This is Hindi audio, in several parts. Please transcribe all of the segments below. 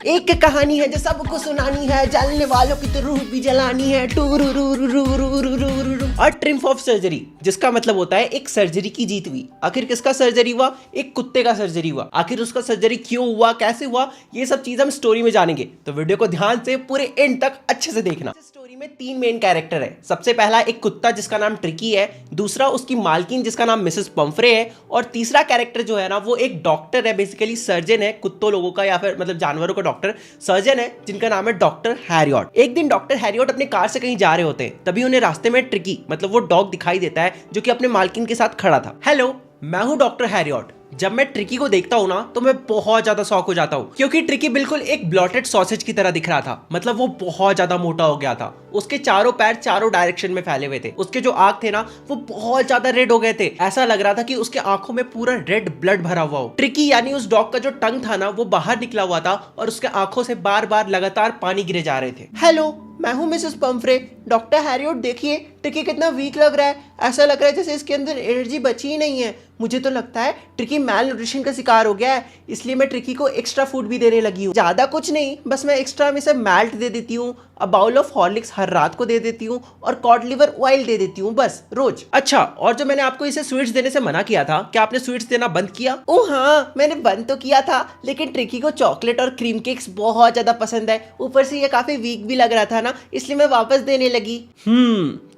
एक कहानी है जो सबको सुनानी है, जलने वालों की तो रूह भी जलानी है। और ट्रिम्फ ऑफ सर्जरी, जिसका मतलब होता है एक सर्जरी की जीत हुई। आखिर किसका सर्जरी हुआ? एक कुत्ते का सर्जरी हुआ। आखिर उसका सर्जरी क्यों हुआ, कैसे हुआ, ये सब चीज हम स्टोरी में जानेंगे, तो वीडियो को ध्यान से पूरे एंड तक अच्छे से देखना। स्टोरी में 3 मेन कैरेक्टर है। सबसे पहला एक कुत्ता जिसका नाम ट्रिकी है, दूसरा उसकी मालकिन जिसका नाम मिसेस पंफ्रे है, और तीसरा कैरेक्टर जो है ना वो एक डॉक्टर है, बेसिकली सर्जन है, कुत्तों लोगों का या फिर मतलब जानवरों का डॉक्टर सर्जन है, जिनका नाम है डॉक्टर हैरियट। एक दिन डॉक्टर हैरियट अपनी कार से कहीं जा रहे होते हैं, तभी उन्हें रास्ते में ट्रिकी मतलब वो डॉग दिखाई देता है जो कि अपने मालकिन के साथ खड़ा था। हेलो, मैं हूं डॉक्टर हैरियट। जब मैं ट्रिकी को देखता हूं ना तो मैं बहुत ज्यादा शॉक हो जाता हूं, क्योंकि ट्रिकी बिल्कुल एक ब्लॉटेड सॉसेज की तरह दिख रहा था। मतलब वो बहुत ज्यादा मोटा हो गया था, उसके चारों पैर चारों डायरेक्शन में फैले हुए थे, उसके जो आंख थे ना वो बहुत ज्यादा रेड हो गए थे। ऐसा लग रहा था कि उसके आंखों में पूरा रेड ब्लड भरा हुआ हो। ट्रिकी यानी उस डॉग का जो टंग था ना वो बाहर निकला हुआ था और उसके आंखों से बार बार लगातार पानी गिरे जा रहे थे। हेलो, मैं हूं मिसेस पंफ्रे। डॉक्टर हैरियट, देखिए ट्रिकी कितना वीक लग रहा है। ऐसा लग रहा है जैसे इसके अंदर एनर्जी बची ही नहीं है। मुझे तो लगता है ट्रिकी मैल न्यूट्रिशन का शिकार हो गया है, इसलिए मैं ट्रिकी को एक्स्ट्रा फूड भी देने लगी हूँ। ज्यादा कुछ नहीं, बस मैं एक्स्ट्रा में से मैल्ट दे देती हूँ, अ बाउल ऑफ हॉर्लिक्स हर रात को दे देती हूँ, और कॉड लिवर ऑयल दे देती हूँ, बस रोज। अच्छा, और जो मैंने आपको इसे स्वीट्स देने से मना किया था, क्या आपने स्वीट्स देना बंद किया? ओह हाँ, मैंने बंद तो किया था, लेकिन ट्रिकी को चॉकलेट और क्रीम केक्स बहुत ज्यादा पसंद है। ऊपर से ये काफी वीक भी लग रहा था ना, इसलिए मैं वापस देने लगी।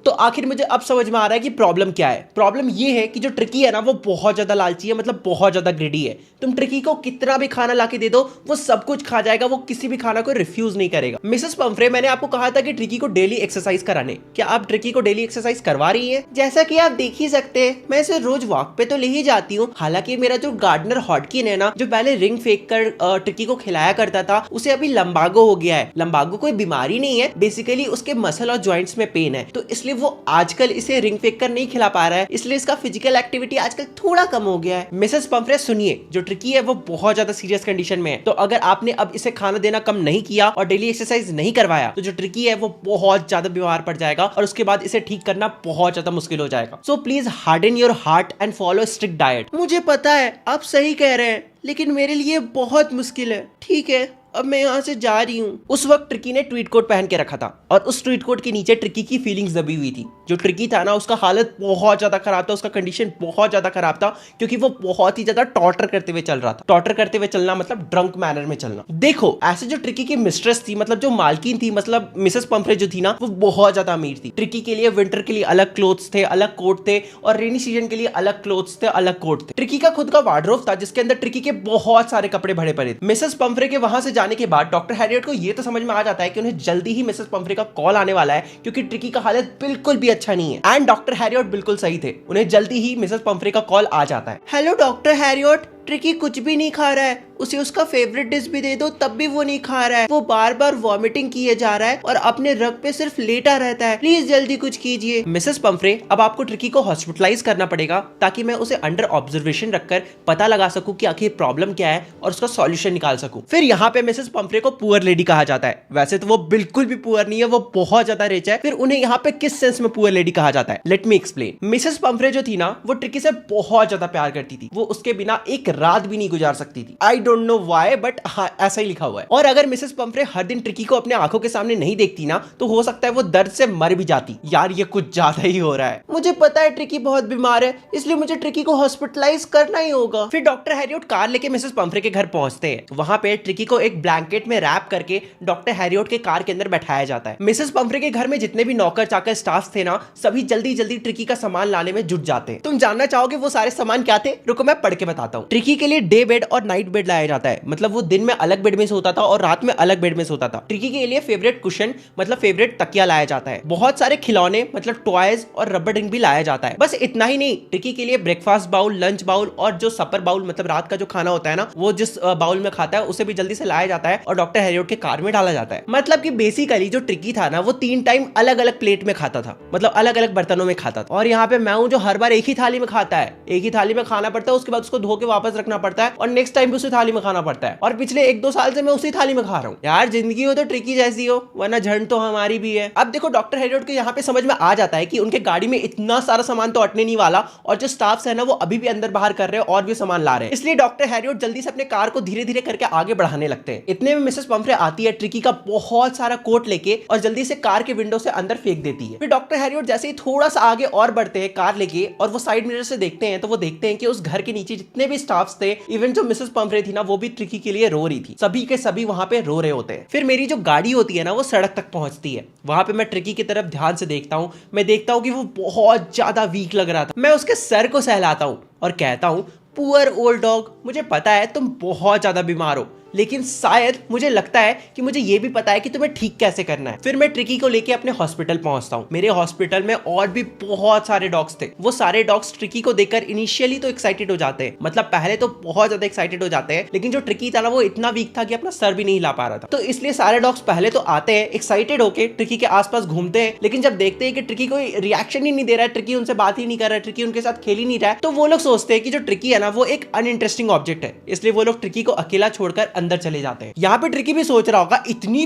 तो आखिर मुझे अब समझ में आ रहा है कि प्रॉब्लम क्या है। प्रॉब्लम ये है कि जो ट्रिकी है ना वो बहुत ज्यादा लालची है, मतलब बहुत ज्यादा ग्रीडी है। तुम ट्रिकी को कितना भी खाना लाके दे दो, वो सब कुछ खा जाएगा, वो किसी भी खाना को रिफ्यूज नहीं करेगा। मिसेस पंफ्रे, मैंने आपको कहा था कि ट्रिकी को डेली एक्सरसाइज कराने, क्या आप ट्रिकी को डेली एक्सरसाइज करवा रही है? जैसा कि आप देख ही सकते हैं, मैं इसे रोज वॉक पे तो ले ही जाती हूँ। हालांकि मेरा जो गार्डनर हॉटकिन है ना, जो पहले रिंग फेंक कर ट्रिकी को खिलाया करता था, उसे अभी लंबागो हो गया है। लंबागो कोई बीमारी नहीं है, बेसिकली उसके मसल और जॉइंट्स में पेन है, तो इसलिए वो आजकल इसे रिंग फेंक कर नहीं खिला पा रहा है, इसलिए इसका फिजिकल एक्टिविटी आजकल थोड़ा कम हो गया है। मिसेस पंफ्रे सुनिए, जो ट्रिकी है वो बहुत ज्यादा सीरियस कंडीशन में है, तो अगर आपने अब इसे खाना देना कम नहीं किया और डेली एक्सरसाइज नहीं करवाया, तो जो ट्रिकी है वो बहुत ज्यादा बीमार पड़ जाएगा और उसके बाद इसे ठीक करना बहुत ज्यादा मुश्किल हो जाएगा। So please harden your heart and follow strict diet. मुझे पता है आप सही कह रहे हैं, लेकिन मेरे लिए बहुत मुश्किल है। ठीक है, अब मैं यहाँ से जा रही हूँ। उस वक्त ट्रिकी ने ट्वीट कोट पहन के रखा था और उस ट्वीट कोट के नीचे ट्रिकी की फीलिंग्स दबी हुई थी। जो ट्रिकी था ना उसका हालत बहुत ज्यादा खराब था, उसका कंडीशन बहुत ज्यादा खराब था, क्योंकि वो बहुत ही ज्यादा टॉर्टर करते हुए चल रहा था। टॉर्टर करते हुए चलना मतलब ड्रंक मैनर में चलना। देखो, ऐसे जो ट्रिकी की मिस्ट्रेस थी, मतलब जो मालकिन थी, मतलब मिसेस पंफ्रे जो थी ना, वो बहुत ज्यादा अमीर थी। ट्रिकी के लिए विंटर के लिए अलग क्लोथ्स थे, अलग कोट थे, और रेनी सीजन के लिए अलग क्लोथ्स थे, अलग कोट थे। ट्रिकी का खुद का वार्डरोब था जिसके अंदर ट्रिकी के बहुत सारे कपड़े भरे पड़े थे। मिसेस पंफ्रे के वहां से जाने के बाद डॉक्टर हैरियट को यह तो समझ में आ जाता है कि उन्हें जल्दी ही मिसेस पंफ्रे का कॉल आने वाला है, क्योंकि ट्रिकी का हालत बिल्कुल भी अच्छा नहीं है। एंड डॉक्टर हैरियट बिल्कुल सही थे, उन्हें जल्दी ही मिसेस पंफ्रे का कॉल आ जाता है। हेलो डॉक्टर हैरियट, ट्रिकी कुछ भी नहीं खा रहा है, उसे उसका फेवरेट डिश भी दे दो तब भी वो नहीं खा रहा है। वो बार बार वॉमिटिंग किए जा रहा है और अपने रग पे सिर्फ लेटा रहता है। प्लीज जल्दी कुछ कीजिए। मिसेस पंफ्रे, अब आपको ट्रिकी को हॉस्पिटलाइज करना पड़ेगा, ताकि मैं उसे अंडर ऑब्जर्वेशन रखकर पता लगा सकूं कि आखिर प्रॉब्लम क्या है और उसका सॉल्यूशन निकाल सकूं। फिर यहाँ पे मिसेस पंफ्रे को पुअर लेडी कहा जाता है। वैसे तो वो बिल्कुल भी पुअर नहीं है, वो बहुत ज्यादा रिच है। फिर उन्हें यहाँ पे किस सेंस में पुअर लेडी कहा जाता है, let me explain. Mrs Pomfrey जो थी ना, वो ट्रिकी से बहुत ज्यादा प्यार करती थी, वो उसके बिना एक रात भी नहीं गुजार सकती थी। I don't know why, but हाँ ऐसा ही लिखा हुआ है। और अगर मिसेस पंफ्रे हर दिन ट्रिकी को अपने आंखों के सामने नहीं देखती ना, तो हो सकता है वो दर्द से मर भी जाती। यार ये कुछ ज्यादा ही हो रहा है। मुझे पता है ट्रिकी बहुत बीमार है, इसलिए मुझे ट्रिकी को हॉस्पिटलाइज करना ही होगा। फिर डॉक्टर हैरियट कार लेके मिसेस पंफ्रे के घर पहुंचते हैं। वहां पे ट्रिकी को एक ब्लैंकेट में रैप करके डॉक्टर हैरियट के कार के अंदर बैठाया जाता है। मिसेस पंफ्रे के घर में जितने भी नौकर चाकर स्टाफ थे ना, सभी जल्दी जल्दी ट्रिकी का सामान लाने में जुट जाते हैं। तुम जानना चाहोगे वो सारे सामान क्या थे? रुको मैं पढ़ के बताता हूँ। ट्रिकी के लिए डे बेड और नाइट बेड लाया जाता है, मतलब वो दिन में अलग बेड में सोता था और रात में अलग बेड में सोता था। ट्रिकी के लिए फेवरेट कुशन मतलब फेवरेट तकिया लाया जाता है। बहुत सारे खिलौने मतलब टॉयज और रबर रिंग भी लाया जाता है। बस इतना ही नहीं, ट्रिकी के लिए ब्रेकफास्ट बाउल, लंच बाउल और जो सपर बाउल मतलब रात का जो खाना होता है ना, वो जिस बाउल में खाता है उसे भी जल्दी से लाया जाता है और डॉक्टर हैरियट के कार में डाला जाता है। मतलब कि बेसिकली जो ट्रिकी था ना, वो 3 टाइम अलग अलग प्लेट में खाता था, मतलब अलग अलग बर्तनों में खाता था। और यहाँ पे मैं हूं जो हर बार एक ही थाली में खाता है, एक ही थाली में खाना पड़ता है, उसके बाद उसको धो के वापस वापस रखना पड़ता है और नेक्स्ट टाइम भी उसी थाली में खाना पड़ता है। और पिछले 1-2 साल से मैं उसी थाली में खा रहा हूँ। यार जिंदगी हो तो ट्रिकी जैसी हो, वरना झंड तो हमारी भी है। अब देखो डॉक्टर हैरियट को यहाँ पे समझ में आ जाता है कि उनके गाड़ी में इतना सारा सामान तो अटने नहीं वाला, और जो स्टाफ्स है ना वो अभी भी अंदर बाहर कर रहे हैं और भी सामान ला रहे हैं। इसलिए डॉक्टर हैरियट जल्दी से अपने कार को धीरे धीरे करके आगे बढ़ाने लगते हैं। इतने में मिसेस पंफ्रे आती है ट्रिकी का बहुत सारा कोट लेके और जल्दी से कार के विंडो से अंदर फेंक देती है। फिर डॉक्टर हैरियट जैसे ही थोड़ा सा आगे और बढ़ते हैं कार लेके और वो साइड मिरर से देखते हैं तो वो देखते हैं कि उस घर के नीचे जितने भी स्टाफ्स थे, इवन जो मिसेस पंफ्रे थी ना वो भी ट्रिकी के लिए रो रही थी। सभी के सभी वहां पे रो रहे होते हैं। फिर मेरी जो गाड़ी होती है ना वो सड़क तक पहुंचती है। वहां पे मैं ट्रिकी की तरफ ध्यान से देखता हूं। मैं देखता हूं कि वो बहुत ज्यादा वीक लग रहा था। मैं उसके सर को सहलाता हूं और कहता हूं, पुअर ओल्ड डॉग, मुझे पता है तुम बहुत ज्यादा बीमार हो, लेकिन शायद मुझे लगता है कि मुझे ये भी पता है कि तुम्हें ठीक कैसे करना है। फिर मैं ट्रिकी को लेके अपने हॉस्पिटल पहुंचता हूँ। मेरे हॉस्पिटल में और भी बहुत सारे डॉग्स थे। वो सारे डॉग्स ट्रिकी को देखकर इनिशियली तो एक्साइटेड हो जाते हैं, मतलब पहले तो बहुत ज्यादा एक्साइटेड हो जाते हैं, लेकिन जो ट्रिकी था ना वो इतना वीक था कि अपना सर भी नहीं हिला पा रहा था। तो इसलिए सारे डॉग्स पहले तो आते हैं एक्साइटेड होके ट्रिकी के आसपास घूमते हैं, लेकिन जब देखते हैं कि ट्रिकी कोई रिएक्शन ही नहीं दे रहा है, ट्रिकी उनसे बात ही नहीं कर रहा है, ट्रिकी उनके साथ खेल ही नहीं रहा है, तो वो लोग सोचते हैं कि जो ट्रिकी है ना वो एक अनइंटरेस्टिंग ऑब्जेक्ट है। इसलिए वो लोग ट्रिकी को अकेला छोड़कर अंदर चले जाते हैं। यहाँ पे ट्रिकी भी सोच रहा होगा, इतनी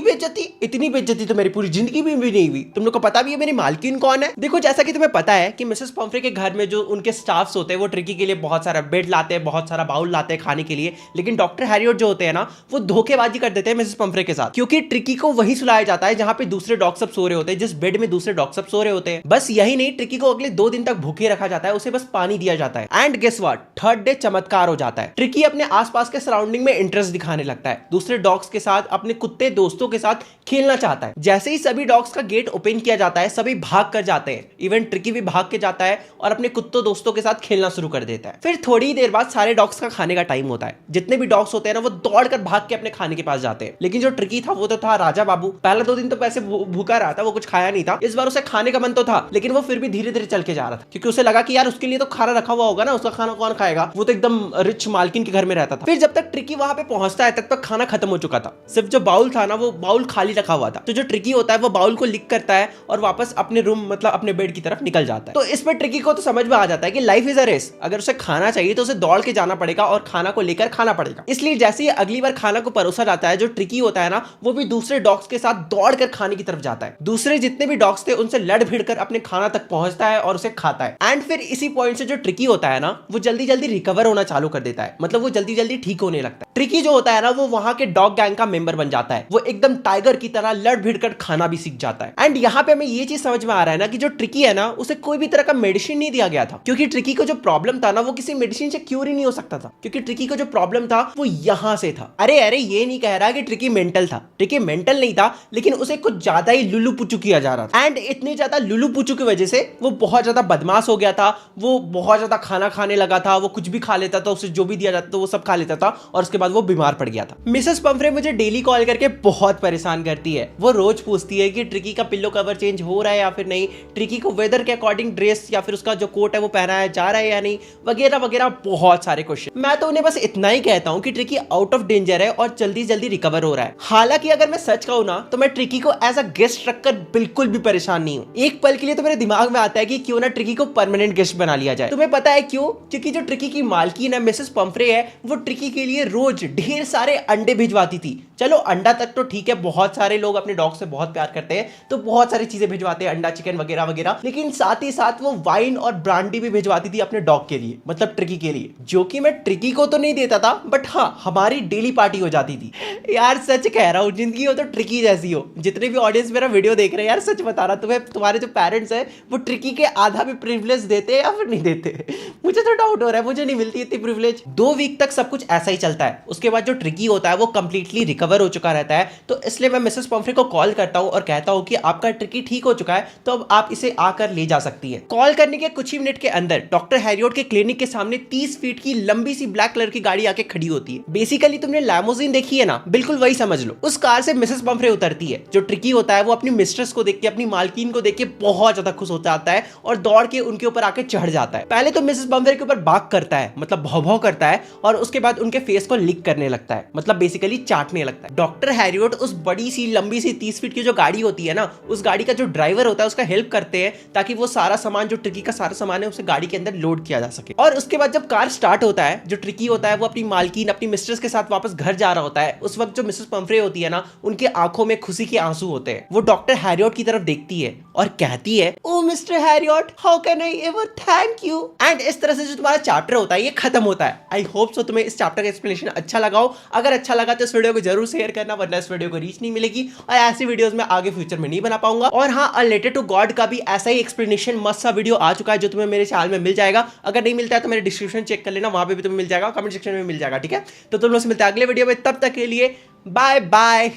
बेइज्जती तो मेरी पूरी जिंदगी में भी नहीं हुई। तुम लोग को पता भी है मेरी मालकिन कौन है। देखो जैसा कि तुम्हें पता है कि मिसेस पंफ्रे के घर में जो उनके स्टाफ्स होते हैं वो ट्रिकी के लिए बहुत सारा बेड लाते हैं, बहुत सारा बाउल लाते हैं खाने के लिए, लेकिन डॉक्टर हैरियट जो होते हैं ना वो धोखेबाजी कर देते हैं मिसेस पंफ्रे के साथ, क्योंकि ट्रिकी को वही सुलाया जाता है जहां पे दूसरे डॉग सब सो रहे होते हैं, जिस बेड में दूसरे डॉग सब सो रहे होते हैं। बस यही नहीं, ट्रिकी को अगले 2 दिन तक भूखे रखा जाता है, उसे बस पानी दिया जाता है। And guess what, third day चमत्कार हो जाता है। ट्रिकी अपने आसपास के सराउंडिंग में इंटरेस्ट दिखाने लगता है, दूसरे डॉग्स के साथ, अपने कुत्ते दोस्तों के साथ खेलना चाहता है। जैसे ही सभी डॉग्स का गेट ओपन किया जाता है सभी भाग कर जाते हैं, इवन ट्रिकी भी भाग के जाता है और अपने कुत्तों दोस्तों के साथ खेलना शुरू कर देता है। फिर थोड़ी ही देर बाद सारे डॉग्स का खाने का टाइम होता है। जितने भी डॉग्स होते हैं ना वो दौड़कर भाग के अपने खाने के पास जाते हैं, लेकिन जो ट्रिकी था वो तो था राजा बाबू। पहले 2 दिन तो वैसे भूखा रहा था, वो कुछ खाया नहीं था। इस बार उसे खाने का मन तो था, लेकिन वो फिर भी धीरे धीरे चल के जा रहा था, क्योंकि उसे लगा कि यार उसके लिए तो खाना रखा हुआ होगा ना, उसका खाना कौन खाएगा, वो तो एकदम रिच मालकिन के घर में रहता था। फिर जब तक ट्रिकी वहां पे पहुंचता है तब तक खाना खत्म हो चुका था। सिर्फ जो बाउल था ना वो बाउल खाली रखा हुआ था। तो जो ट्रिकी होता है वो बाउल को लिक करता है और वापस अपने रूम मतलब अपने बेड की तरफ निकल जाता है। तो इस पर ट्रिकी को तो समझ में आ जाता है कि लाइफ इज अ रेस, अगर उसे खाना चाहिए तो उसे दौड़ के जाना पड़ेगा और खाना को लेकर खाना पड़ेगा। इसलिए जैसे ही अगली बार खाना को परोसा जाता है, जो ट्रिकी होता है ना वो भी दूसरे डॉग्स के साथ दौड़ कर खाने की तरफ जाता है। दूसरे जितने भी डॉग्स थे उनसे लड़ भिड़ कर अपने खाना तक पहुंचता है और उसे खाता है। एंड फिर इसी पॉइंट से जो ट्रिकी होता है ना वो जल्दी जल्दी रिकवर होना चालू कर देता है, मतलब वो जल्दी जल्दी ठीक होने लगता है। ट्रिकी जो होता है ना वो वहां के डॉग गैंग का मेंबर बन जाता है। वो एकदम टाइगर की तरह लड़ भिड़ कर खाना भी सीख जाता है। एंड यहाँ पे हमें ये चीज समझ में आ रहा है ना कि जो ट्रिकी है ना उसे कोई भी तरह का मेडिसिन नहीं दिया गया था, क्योंकि ट्रिकी को जो प्रॉब्लम था ना वो किसी मेडिसिन से क्योर ही नहीं हो सकता था, क्योंकि ट्रिकी को जो प्रॉब्लम था वो यहां से था। अरे ये नहीं कह रहा कि ट्रिकी मेंटल था, ट्रिकी मेंटल नहीं था, लेकिन उसे कुछ ज्यादा ही लुलू पुचू किया जा रहा था। एंड इतनी ज्यादा लुलू पुचू की वजह से वो बहुत ज्यादा बदमाश हो गया था। वो बहुत ज्यादा खाना खाने लगा था, वो कुछ भी खा लेता था, उसे जो भी दिया जाता था वो सब खा लेता था और उसके बाद वो बीमार पड़ गया था। मिसेस पंफ्रे मुझे डेली कॉल करके बहुत परेशान करती है। वो रोज पूछती है कि ट्रिकी का पिल्लो कवर चेंज हो रहा है या फिर नहीं, ट्रिकी को वेदर के अकॉर्डिंग ड्रेस या फिर उसका जो कोट है वो पहनाया जा रहा है या नहीं, वगैरह वगैरह बहुत सारे क्वेश्चन। मैं तो उन्हें बस इतना ही कहता हूं कि ट्रिकी आउट ऑफ डेंजर है और जल्दी जल्दी रिकवर हो रहा है। हालांकि अगर मैं सच कहूं ना तो मैं ट्रिकी को एज अ गेस्ट रखकर बिल्कुल भी परेशान नहीं हूं। एक पल के लिए तो मेरे दिमाग में आता है कि क्यों ना ट्रिकी को परमानेंट गेस्ट बना लिया जाए। तुम्हें पता है क्यों? क्योंकि जो ट्रिकी की मालकिन है मिसेस पंफ्रे है, वो ट्रिकी के लिए रोज ढेर सारे अंडे भिजवाती थी। चलो अंडा तक तो ठीक है, बहुत सारे लोग अपने डॉग से बहुत प्यार करते हैं तो बहुत सारी चीजें भिजवाते हैं, अंडा चिकन वगैरह वगैरह, लेकिन साथ ही साथ वो वाइन और ब्रांडी भी भिजवाती थी अपने डॉग के लिए, मतलब ट्रिकी के लिए, जो कि मैं ट्रिकी को तो नहीं देता था बट हाँ हमारी डेली पार्टी हो जाती थी। यार सच कह रहा हूँ, जिंदगी हो तो ट्रिकी जैसी हो। जितने भी ऑडियंस मेरा वीडियो देख रहे हैं यार सच बता रहा, तुम्हें तुम्हारे जो पेरेंट्स है वो ट्रिकी के आधा भी प्रिविलेज देते हैं या फिर नहीं देते? मुझे तो डाउट हो रहा है, मुझे नहीं मिलती इतनी प्रिविलेज। 2 वीक तक सब कुछ ऐसा ही चलता है। उसके बाद जो ट्रिकी होता है वो कंप्लीटली रिकवर हो चुका रहता है। तो इसलिए मैं मिसेस पंफ्रे को कॉल करता हूं और कहता हूं कि आपका ट्रिकी ठीक हो चुका है, तो अब आप इसे आकर ले जा सकती है। कॉल करने के कुछ ही मिनट के अंदर डॉक्टर हैरियट के क्लिनिक के सामने 30 फीट की लंबी सी ब्लैक कलर की गाड़ी आके खड़ी होती है। बेसिकली तुमने लैमोजिन देखी है ना, बिल्कुल वही समझ लो। उस कार से मिसेस पंफ्रे उतरती है। जो ट्रिकी होता है वो अपनी मिस्ट्रेस को देख के, अपनी मालकिन को देख के बहुत ज्यादा खुश हो जाता है और दौड़ के उनके ऊपर आके चढ़ जाता है। पहले तो मिसेस पंफ्रे के ऊपर बाक करता है, मतलब भौं-भौं करता है, और उसके बाद उनके फेस को लिक करने लगता है, मतलब बेसिकली चाटने लगता है। लगता है। डॉक्टर हैरियट उस बड़ी सी लंबी सी 30 फीट की जो गाड़ी होती है ना, उस गाड़ी का जो ड्राइवर होता है उसका हेल्प करते हैं ताकि वो सारा सामान, जो ट्रिकी का सारा सामान है, उसे गाड़ी के अंदर लोड किया जा सके। और उसके बाद जब कार स्टार्ट होता है, जो ट्रिकी होता है वो अपनी मालकिन, अपनी मिस्ट्रेस के साथ वापस घर जा रहा होता है। उस वक्त जो मिसेस पंफ्रे होती है ना, उनके आंखों में खुशी के आंसू होते हैं। वो डॉक्टर हैरियट की तरफ देखती है और कहती है, oh mister Harriet, how can I ever thank you. And इस तरह से जो तुम्हारा चैप्टर होता है ये खत्म होता है। आई होप सो तुम्हें इस चैप्टर का एक्सप्लेनेशन अच्छा लगा हो। अगर अच्छा लगा तो इस वीडियो को जरूर शेयर करना, वरना इस वीडियो को रीच नहीं मिलेगी और ऐसी वीडियोस में आगे फ्यूचर में नहीं बना पाऊंगा। और हाँ, रिलेटेड टू गॉड का भी ऐसा ही एक्सप्लेनेशन मस्त सा वीडियो आ चुका है जो तुम्हें मेरे चैनल में मिल जाएगा। अगर नहीं मिलता है तो मेरे डिस्क्रिप्शन चेक कर लेना, वहां पे भी तुम्हें मिल जाएगा, कमेंट सेक्शन में मिल जाएगा। ठीक है, तो तुम लोग से मिलते हैं अगले वीडियो में, तब तक के लिए बाय बाय।